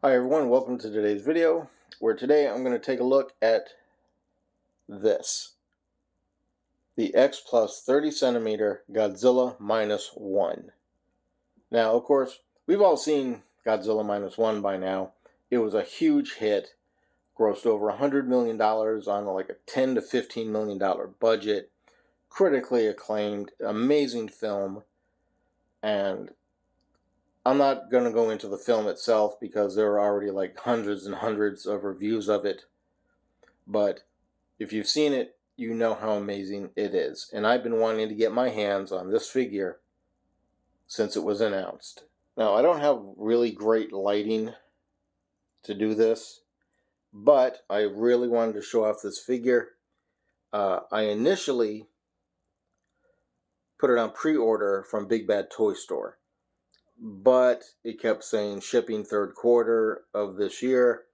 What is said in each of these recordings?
Hi everyone, welcome to today's video, where today I'm going to take a look at this. The X Plus 30 centimeter Godzilla Minus One. Now, of course, we've all seen Godzilla Minus One by now. It was a huge hit, grossed over $100 million on like a $10 to $15 million budget, critically acclaimed, amazing film, and I'm not going to go into the film itself because there are already like hundreds and hundreds of reviews of it. But if you've seen it, you know how amazing it is. And I've been wanting to get my hands on this figure since it was announced. Now, I don't have really great lighting to do this, but I really wanted to show off this figure. I initially put it on pre-order from Big Bad Toy Store, but it kept saying shipping third quarter of this year.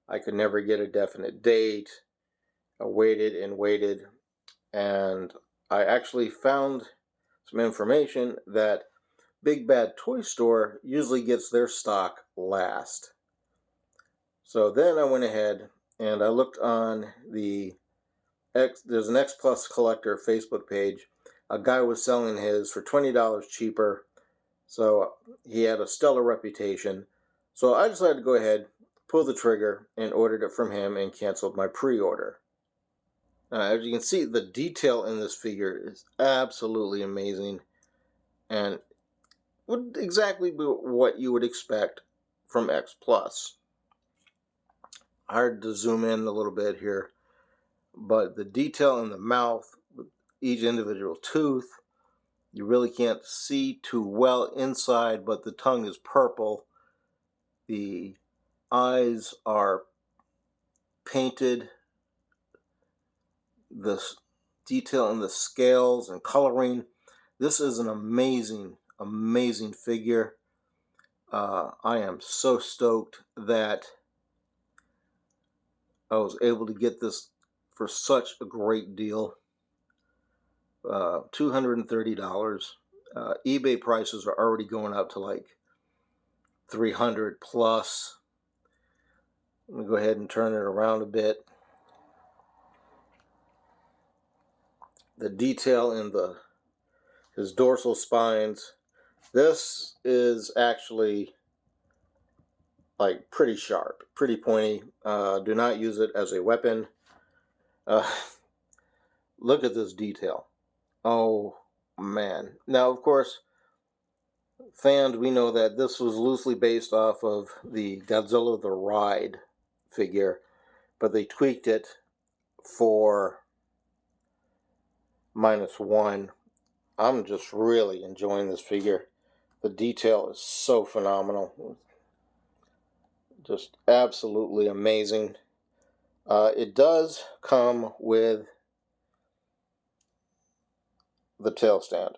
I could never get a definite date. I waited and waited, and I actually found some information that Big Bad Toy Store usually gets their stock last. So then I went ahead and I looked on there's an X Plus Collector Facebook page. A guy was selling his for $20 cheaper, so he had a stellar reputation. So I decided to go ahead, pull the trigger, and ordered it from him and canceled my pre-order. As you can see, the detail in this figure is absolutely amazing, and would exactly be what you would expect from X Plus. Hard to zoom in a little bit here, but the detail in the mouth with each individual tooth, you really can't see too well inside, but the tongue is purple. The eyes are painted. The detail in the scales and coloring. This is an amazing, amazing figure. I am so stoked that I was able to get this for such a great deal. $230. eBay prices are already going up to like $300 plus. Let me go ahead and turn it around a bit. The detail in his dorsal spines. This is actually like pretty sharp, pretty pointy. Do not use it as a weapon. Look at this detail. Oh man. Now, of course, fans, we know that this was loosely based off of the Godzilla the Ride figure, but they tweaked it for Minus One. I'm just really enjoying this figure. The detail is so phenomenal. Just absolutely amazing. It does come with the tail stand.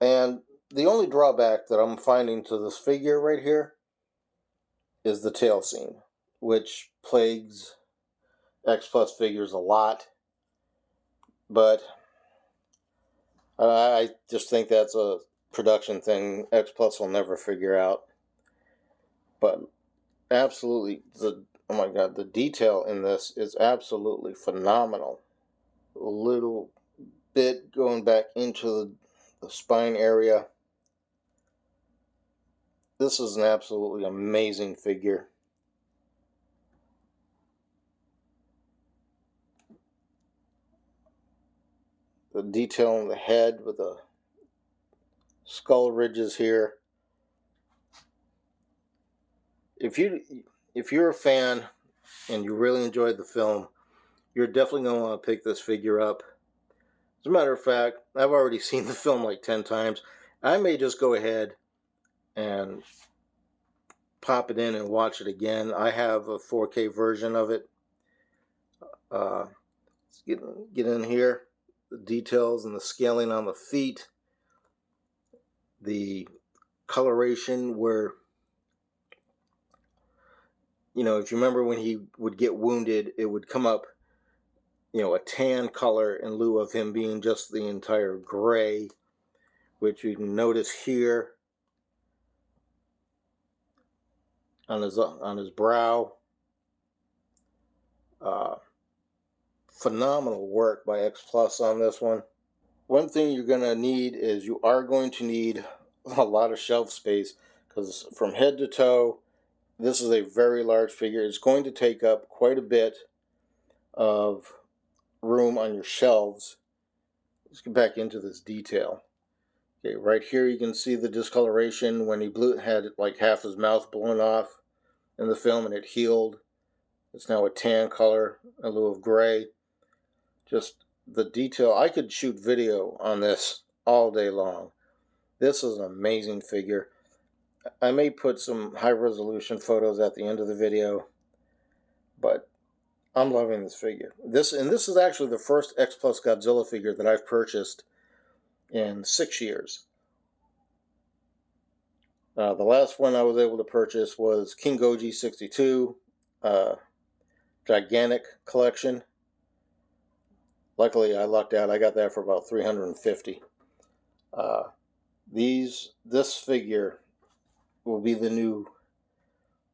And the only drawback that I'm finding to this figure right here is the tail seam, which plagues X Plus figures a lot. But I just think that's a production thing X Plus will never figure out. But absolutely, oh my god, the detail in this is absolutely phenomenal. A little bit going back into the spine area. This is an absolutely amazing figure. The detail on the head with the skull ridges here. If you're a fan and you really enjoyed the film, you're definitely going to want to pick this figure up. As a matter of fact, I've already seen the film like 10 times. I may just go ahead and pop it in and watch it again. I have a 4K version of it. Let's get in here. The details and the scaling on the feet. The coloration where, you know, if you remember when he would get wounded, it would come up, you know, a tan color in lieu of him being just the entire gray, which you can notice here. on his brow. Phenomenal work by X Plus on this one. One thing you're going to need is you are going to need a lot of shelf space, because from head to toe, this is a very large figure. It's going to take up quite a bit of room on your shelves. Let's get back into this detail. Okay, right here you can see the discoloration when he had like half his mouth blown off in the film and it healed. It's now a tan color in lieu of gray. Just the detail. I could shoot video on this all day long. This is an amazing figure. I may put some high resolution photos at the end of the video, but I'm loving this figure. This is actually the first X Plus Godzilla figure that I've purchased in 6 years. The last one I was able to purchase was King Goji 62 Gigantic Collection. Luckily, I lucked out. I got that for about $350. This figure will be the new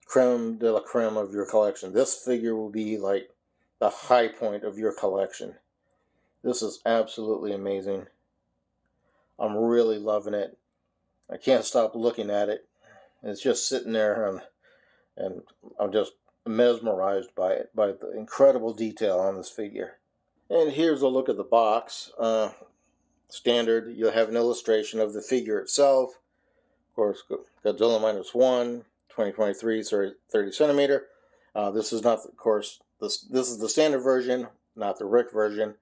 creme de la creme of your collection. This figure will be like the high point of your collection. This is absolutely amazing. I'm really loving it. I can't stop looking at it. It's just sitting there, and I'm just mesmerized by it, by the incredible detail on this figure. And here's a look at the box. Standard, you'll have an illustration of the figure itself. Of course, Godzilla -1, 2023, 30 centimeter. This is not, of course, this is the standard version, not the Rick version.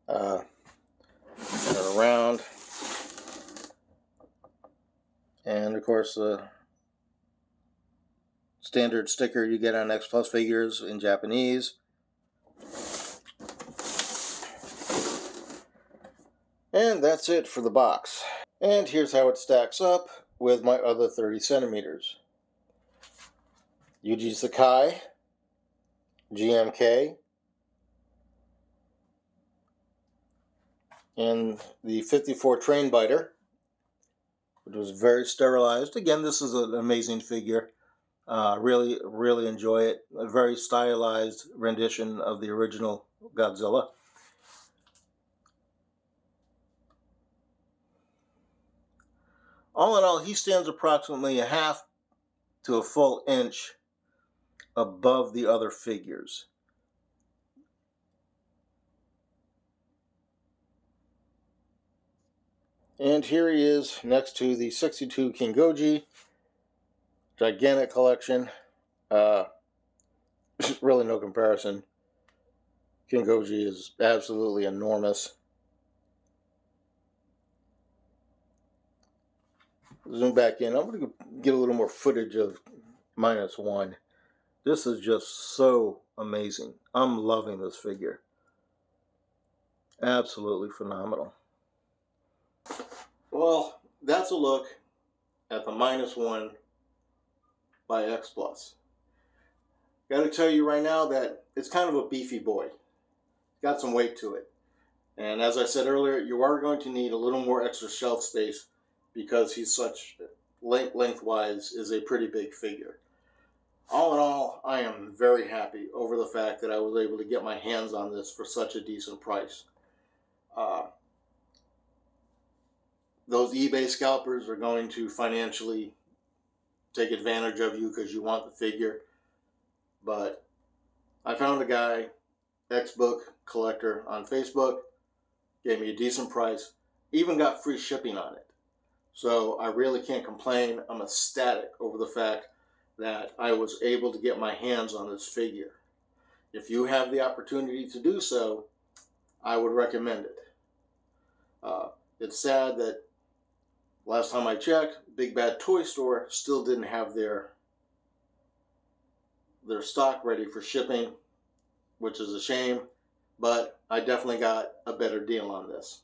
Turn it around. And of course, the standard sticker you get on X Plus figures in Japanese. And that's it for the box. And here's how it stacks up with my other 30 centimeters. Yuji Sakai, GMK, and the 54 Train Biter, which was very sterilized. Again, this is an amazing figure. Really enjoy it. A very stylized rendition of the original Godzilla. All in all, he stands approximately a half to a full inch above the other figures. And here he is next to the 62 King Goji Gigantic Collection. Really no comparison. King Goji is absolutely enormous. Zoom back in. I'm going to get a little more footage of -1. This is just so amazing. I'm loving this figure. Absolutely phenomenal. Well, that's a look at the -1 by X Plus. Got to tell you right now that it's kind of a beefy boy. Got some weight to it. And as I said earlier, you are going to need a little more extra shelf space because he's such, lengthwise, is a pretty big figure. All in all, I am very happy over the fact that I was able to get my hands on this for such a decent price. Those eBay scalpers are going to financially take advantage of you because you want the figure. But I found a guy, X-Book Collector on Facebook, gave me a decent price, even got free shipping on it. So I really can't complain. I'm ecstatic over the fact that I was able to get my hands on this figure. If you have the opportunity to do so, I would recommend it. It's sad that last time I checked, Big Bad Toy Store still didn't have their stock ready for shipping, which is a shame, but I definitely got a better deal on this.